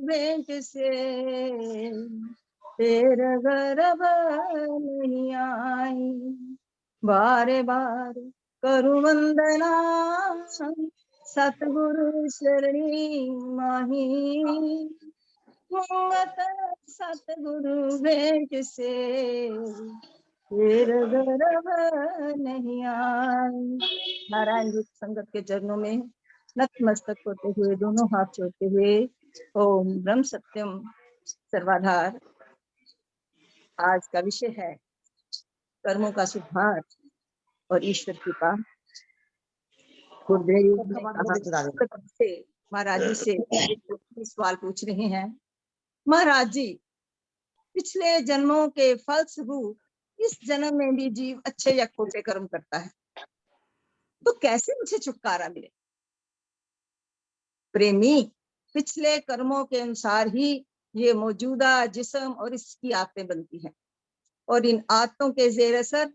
भेंट से तेरा गर्भ नहीं आई, बारे बार करूं वंदना सतगुरु शरणी माही, मंगत सतगुरु भेंट से तेरा गर्भ नहीं आई। नारायण रूप संगत के चरणों में नतमस्तक होते हुए, दोनों हाथ जोड़ते हुए, ओम ब्रह्म सत्यम सर्वाधार। आज का विषय है कर्मों का सुधार और ईश्वर कृपा। गुरुदेव ने कहा से महाराज जी से एक सवाल पूछ रहे हैं, महाराज जी पिछले जन्मों के फलस्वरूप इस जन्म में भी जीव अच्छे या खोटे कर्म करता है, तो कैसे मुझे छुटकारा मिले? प्रेमी, पिछले कर्मों के अनुसार ही ये मौजूदा जिस्म और इसकी आत्में बनती हैं, और इन आत्मों के जेर असर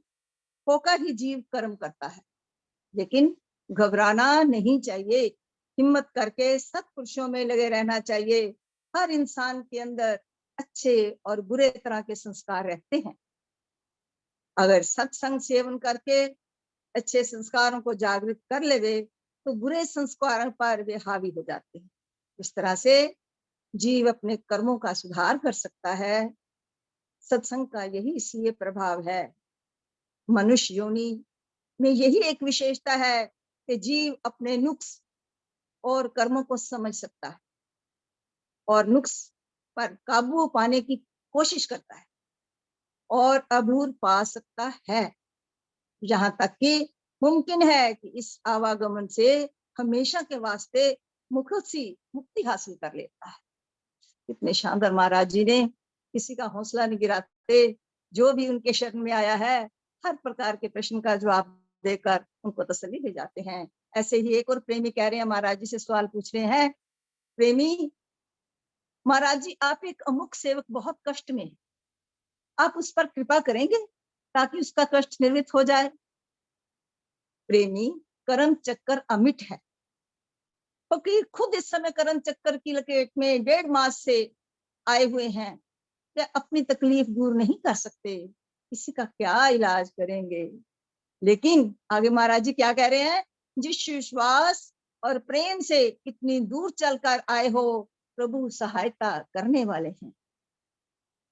होकर ही जीव कर्म करता है। लेकिन घबराना नहीं चाहिए, हिम्मत करके सत्पुरुषों में लगे रहना चाहिए। हर इंसान के अंदर अच्छे और बुरे तरह के संस्कार रहते हैं। अगर सत्संग सेवन करके अच्छे संस्कारों को जागृत कर लेवे तो बुरे संस्कारों पर वे हावी हो जाते हैं। इस तरह से जीव अपने कर्मों का सुधार कर सकता है। सत्संग का यही इसलिए प्रभाव है। मनुष्य योनि में यही एक विशेषता है कि जीव अपने नुक्स और कर्मों को समझ सकता है और नुक्स पर काबू पाने की कोशिश करता है और अबूर पा सकता है। यहाँ तक कि मुमकिन है कि इस आवागमन से हमेशा के वास्ते मुक्ति हासिल कर लेता है। इतने शानदार महाराज जी ने किसी का हौसला नहीं गिराते, जो भी उनके शरण में आया है हर प्रकार के प्रश्न का जवाब देकर उनको तसल्ली दे जाते हैं। ऐसे ही एक और प्रेमी कह रहे हैं, महाराज जी से सवाल पूछ रहे हैं, प्रेमी महाराज जी आप एक अमुक सेवक बहुत कष्ट में है, आप उस पर कृपा करेंगे ताकि उसका कष्ट निर्वित हो जाए? प्रेमी, कर्म चक्कर अमिट है। फकीर खुद इस समय कर्म चक्कर की लपेट में 1.5 मास से आए हुए हैं, वे अपनी तकलीफ दूर नहीं कर सकते, किसी का क्या इलाज करेंगे? लेकिन आगे महाराज जी क्या कह रहे हैं, जिस विश्वास और प्रेम से इतनी दूर चलकर आए हो, प्रभु सहायता करने वाले हैं।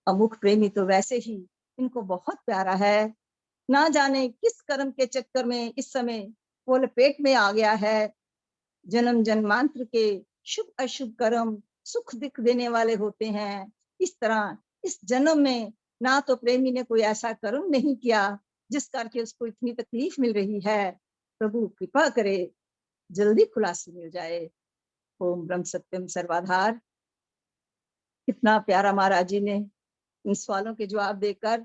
अमुक प्रेमी तो वैसे ही इनको बहुत प्यारा है, ना जाने किस कर्म के चक्कर में इस समय वो लपेट में आ गया है। जन्म जन्मांतर के शुभ अशुभ कर्म सुख दुख देने वाले होते हैं। इस तरह इस जन्म में ना तो प्रेमी ने कोई ऐसा कर्म नहीं किया जिस करके उसको इतनी तकलीफ मिल रही है। प्रभु कृपा करे जल्दी खुलासा मिल जाए। ओम ब्रह्म सत्यम सर्वाधार। कितना प्यारा महाराज जी ने इन सवालों के जवाब देकर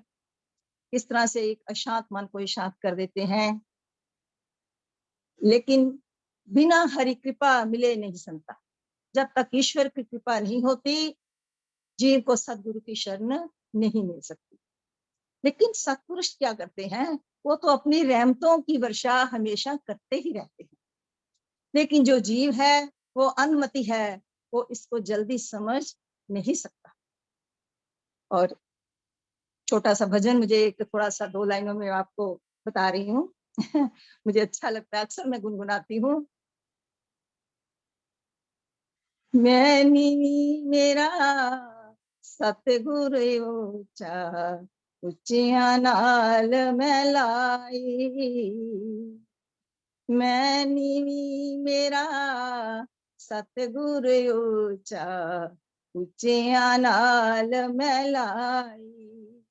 किस तरह से एक अशांत मन को शांत कर देते हैं। लेकिन बिना हरि कृपा मिले नहीं संता। जब तक ईश्वर की कृपा नहीं होती जीव को सदगुरु की शरण नहीं मिल सकती। लेकिन सत्पुरुष क्या करते हैं, वो तो अपनी रहमतों की वर्षा हमेशा करते ही रहते हैं। लेकिन जो जीव है वो अनमति है, वो इसको जल्दी समझ नहीं सकता। और छोटा सा भजन मुझे एक थोड़ा सा 2 लाइनों में आपको बता रही हूँ। मुझे अच्छा लगता है, अक्सर मैं गुनगुनाती हूँ। मैनी मेरा सतगुरु ऊंचा उचिया नाल मैं लाई, मैनी मेरा सतगुरु ऊंचा उचिया नाल मैं लाई,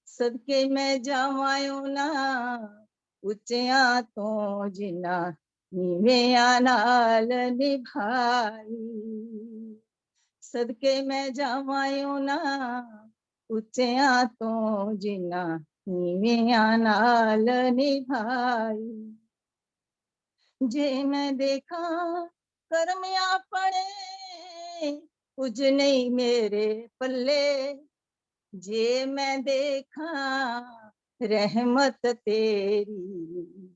सदके मैं जावायो ना उचिया तो जिना नीवेया नाल निभाई, सदके मैं जावायो ना उचिया तो जिना नीवेया नाल निभाई, जे मैं देखा कर्म अपने कुछ नहीं मेरे पल्ले, जे मैं देखा रहमत तेरी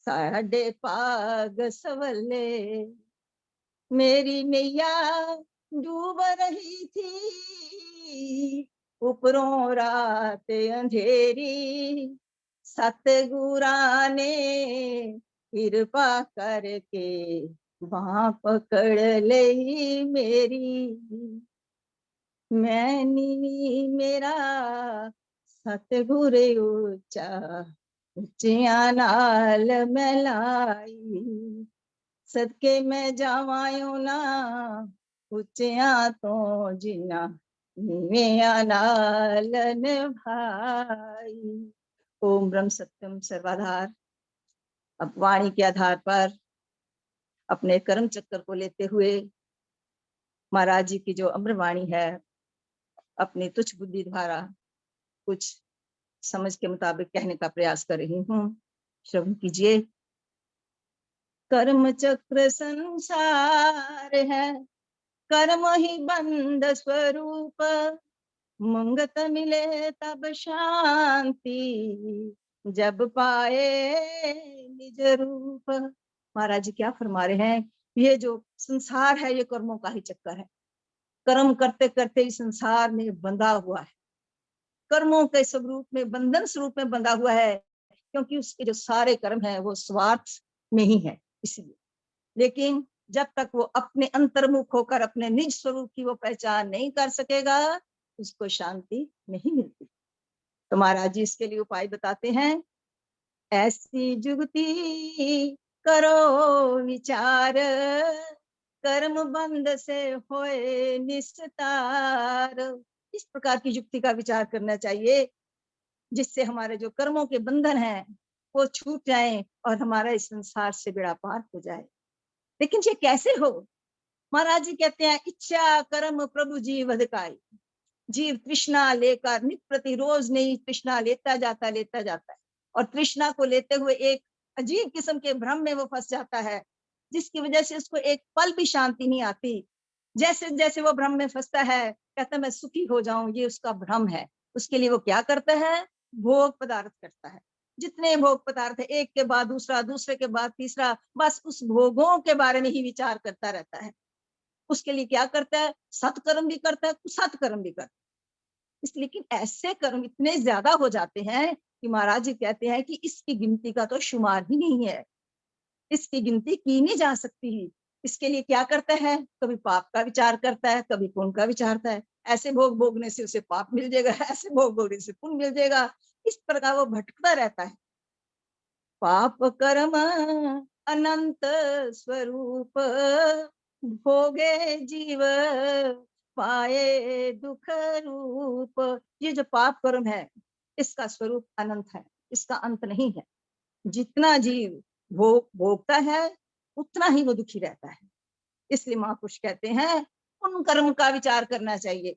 साढ़े पाग सवले, मेरी नैया डूब रही थी, ऊपरों रात अंधेरी, सतगुरा ने कृपा करके वहां पकड़ ली मेरी। मैनी मेरा सतगुरु ऊंचा, ऊंचिया नाल मैलाई, सदके मैं जावायूं ना ऊंचिया तो जिना नीविया नाल निभाई। ओम ब्रह्म सत्यम सर्वाधार। अब वाणी के आधार पर अपने कर्म चक्कर को लेते हुए महाराज जी की जो अमृतवाणी है, अपनी तुच्छ बुद्धि द्वारा कुछ समझ के मुताबिक कहने का प्रयास कर रही हूँ। श्रवण कीजिए। कर्म चक्र संसार है, कर्म ही बंध स्वरूप, मंगत मिले तब शांति, जब पाए निज रूप। महाराज जी क्या फरमा रहे हैं, ये जो संसार है ये कर्मों का ही चक्कर है। कर्म करते करते इस संसार में बंधा हुआ है, कर्मों के स्वरूप में, बंधन स्वरूप में बंधा हुआ है, क्योंकि उसके जो सारे कर्म है वो स्वार्थ में ही है, इसलिए। लेकिन जब तक वो अपने अंतर्मुख होकर अपने निज स्वरूप की वो पहचान नहीं कर सकेगा, उसको शांति नहीं मिलती। तो महाराज जी इसके लिए उपाय बताते हैं। ऐसी जुगती करो विचार, कर्म बंध से होए निस्तार। इस प्रकार की युक्ति का विचार करना चाहिए, जिससे हमारे जो कर्मों के बंधन हैं वो छूट जाएं और हमारा इस संसार से बेड़ा पार हो जाए। लेकिन ये कैसे हो? महाराज जी कहते हैं, इच्छा कर्म प्रभु जी वधकाई। जीव तृष्णा लेकर नित प्रति रोज नई तृष्णा लेता जाता है, और तृष्णा को लेते हुए एक अजीब किस्म के भ्रम में वो फंस जाता है, जिसकी वजह से उसको एक पल भी शांति नहीं आती। जैसे जैसे वो भ्रम में फंसता है, कहता है मैं सुखी हो जाऊं, ये उसका भ्रम है। उसके लिए वो क्या करता है? भोग पदार्थ करता है। जितने भोग पदार्थ है, एक के बाद दूसरा, दूसरे के बाद तीसरा, बस उस भोगों के बारे में ही विचार करता रहता है। उसके लिए क्या करता है? सत्कर्म भी करता है, कुसत्कर्म भी करता है। इसलिए लेकिन ऐसे कर्म इतने ज्यादा हो जाते हैं कि महाराज जी कहते हैं कि इसकी गिनती का तो शुमार ही नहीं है, इसकी गिनती की नहीं जा सकती। इसके लिए क्या करता है? कभी पाप का विचार करता है, कभी पुण्य का विचार करता है। ऐसे भोग भोगने से उसे पाप मिल जाएगा, ऐसे भोग भोगने से पुण्य मिल जाएगा। इस प्रकार वो भटकता रहता है। पाप कर्म अनंत स्वरूप, भोगे जीव पाए दुख रूप। ये जो पाप कर्म है, इसका स्वरूप अनंत है, इसका अंत नहीं है। जितना जीव भोगता है, उतना ही वो दुखी रहता है। इसलिए महापुरुष कहते हैं, उन कर्म का विचार करना चाहिए।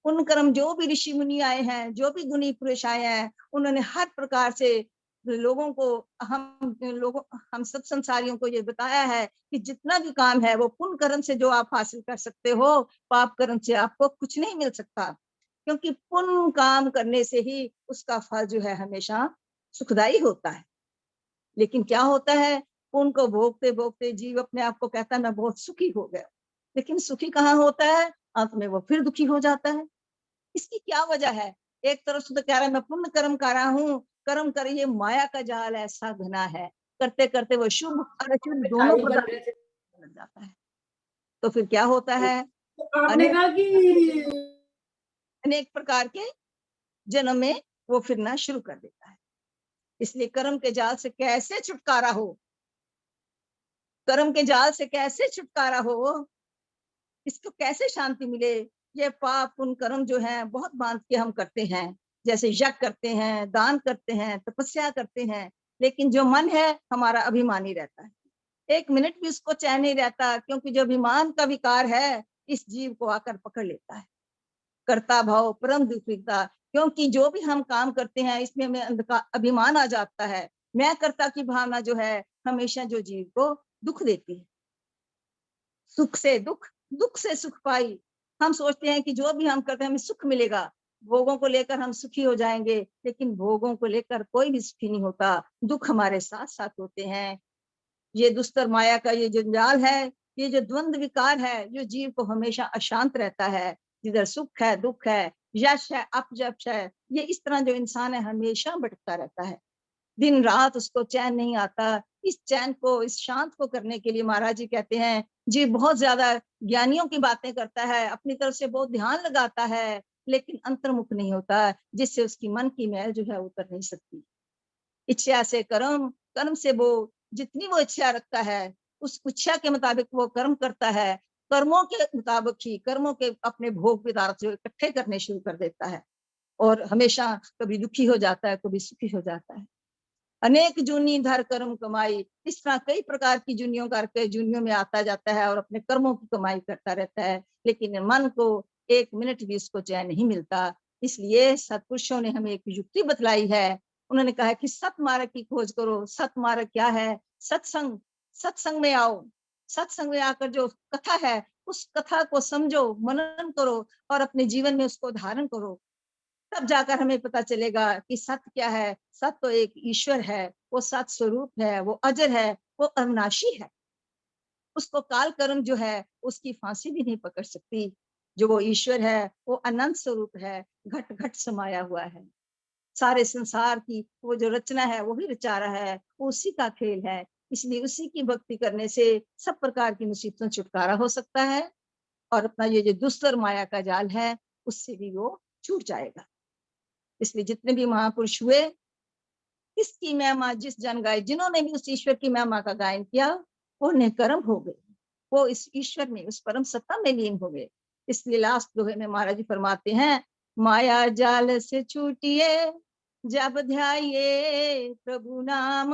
उन कर्म, जो भी ऋषि मुनि आए हैं, जो भी गुणी पुरुष आए हैं, उन्होंने हर प्रकार से लोगों को, हम सब संसारियों को ये बताया है कि जितना भी काम है वो पुण्य कर्म से जो आप हासिल कर सकते हो, पाप कर्म से आपको कुछ नहीं मिल सकता। क्योंकि पुण्य काम करने से ही उसका फल जो है हमेशा सुखदायी होता है। लेकिन क्या होता है, पुण्य को भोगते भोगते जीव अपने आप को कहता है मैं बहुत सुखी हो गया, लेकिन सुखी कहाँ होता है? अंत में वो फिर दुखी हो जाता है। इसकी क्या वजह है? एक तरफ से तो कह रहा है मैं पुण्य कर्म कर रहा हूँ, कर्म कर, ये माया का जाल ऐसा घना है, करते करते वो शुभ और अशुभ दोनों प्रकार लग जाता है। तो फिर क्या होता है? आपने अनेक कहा कि अनेक प्रकार के जन्म में वो फिरना शुरू कर देता है। इसलिए कर्म के जाल से कैसे छुटकारा हो, कर्म के जाल से कैसे छुटकारा हो, इसको कैसे शांति मिले? ये पाप पुण्य कर्म जो है बहुत बांध के हम करते हैं, जैसे यज्ञ करते हैं, दान करते हैं, तपस्या करते हैं, लेकिन जो मन है हमारा अभिमानी रहता है। एक मिनट भी उसको चैन नहीं रहता, क्योंकि जो अभिमान का विकार है इस जीव को आकर पकड़ लेता है। कर्ता भाव परम दुखिता, क्योंकि जो भी हम काम करते हैं इसमें हमें अभिमान आ जाता है। मैं कर्ता की भावना जो है हमेशा जो जीव को दुख देती है। सुख से दुख, दुख से सुख पाई। हम सोचते हैं कि जो भी हम करते हैं हमें सुख मिलेगा, भोगों को लेकर हम सुखी हो जाएंगे, लेकिन भोगों को लेकर कोई भी सुखी नहीं होता, दुख हमारे साथ साथ होते हैं। ये दुस्तर माया का ये जंजाल है, ये जो द्वंद्व विकार है, जो जीव को हमेशा अशांत रहता है, जिधर सुख है, दुख है, यश है, अपयश है, ये इस तरह जो इंसान है हमेशा भटकता रहता है। दिन रात उसको चैन नहीं आता। इस चैन को, इस शांत को करने के लिए महाराज जी कहते हैं, जी बहुत ज्यादा ज्ञानियों की बातें करता है, अपनी तरफ से बहुत ध्यान लगाता है, लेकिन अंतर्मुख नहीं होता, जिससे उसकी मन की मैल जो है उतर नहीं सकती। इच्छा से कर्म, कर्म से वो, जितनी वो इच्छा रखता है, उस इच्छा के मुताबिक वो कर्म करता है। कर्मों के मुताबिक ही, कर्मों के अपने भोग पदार्थ जो इकट्ठे करने शुरू कर देता है, और हमेशा कभी दुखी हो जाता है, कभी सुखी हो जाता है। अनेक जूनी धर कर्म कमाई, इस तरह कई प्रकार की जूनियों करके जूनियों में आता जाता है और अपने कर्मों की कमाई करता रहता है, लेकिन मन को एक मिनट भी उसको चैन नहीं मिलता। इसलिए सत्पुरुषों ने हमें एक युक्ति बतलाई है। उन्होंने कहा है कि सत मार्ग की खोज करो। सत मार्ग क्या है? सत्संग। सत्संग में आओ, सत्संग में आकर जो कथा है, उस कथा को समझो, मनन करो और अपने जीवन में उसको धारण करो। तब जाकर हमें पता चलेगा कि सत्य क्या है। सत्य तो एक ईश्वर है, वो सत स्वरूप है, वो अजर है, वो अविनाशी है। उसको काल कर्म जो है उसकी फांसी भी नहीं पकड़ सकती। जो वो ईश्वर है वो अनंत स्वरूप है, घट घट समाया हुआ है। सारे संसार की वो जो रचना है वो ही रचा रहा है, वो उसी का खेल है। इसलिए उसी की भक्ति करने से सब प्रकार की मुसीबतों से छुटकारा हो सकता है, और अपना ये जो दुस्तर माया का जाल है उससे भी वो छूट जाएगा। इसलिए जितने भी महापुरुष हुए, किसकी महिमा जिस जन गाए, जिन्होंने भी उस ईश्वर की महिमा का गायन किया, वो निकर्म हो गए, वो इस ईश्वर में, उस परम सत्ता में लीन हो गए। इसलिए लास्ट दोहे में महाराज जी फरमाते हैं, माया जाल से छूटिए जब ध्याये प्रभु नाम,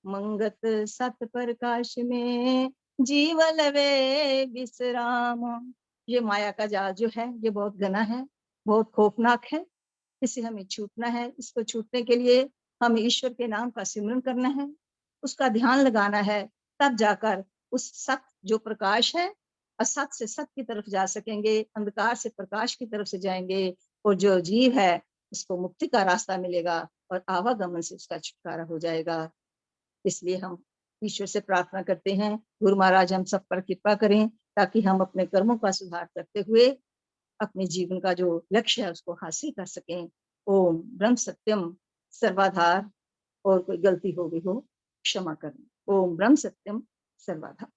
मंगत सत प्रकाश में जीव लवे विश्राम। ये माया का जाल जो है ये बहुत घना है, बहुत खौफनाक है। इसे हमें छूटना है। इसको छूटने के लिए हमें ईश्वर के नाम का सिमरन करना है, उसका ध्यान लगाना है। तब जाकर उस सत्य जो प्रकाश है, असत से सत्य की तरफ जा सकेंगे, अंधकार से प्रकाश की तरफ से जाएंगे, और जो जीव है उसको मुक्ति का रास्ता मिलेगा और आवागमन से उसका छुटकारा हो जाएगा। इसलिए हम ईश्वर से प्रार्थना करते हैं, गुरु महाराज हम सब पर कृपा करें, ताकि हम अपने कर्मों का सुधार करते हुए अपने जीवन का जो लक्ष्य है उसको हासिल कर सकें। ओम ब्रह्म सत्यम सर्वाधार। और कोई गलती हो गई हो क्षमा करें। ओम ब्रह्म सत्यम सर्वाधार।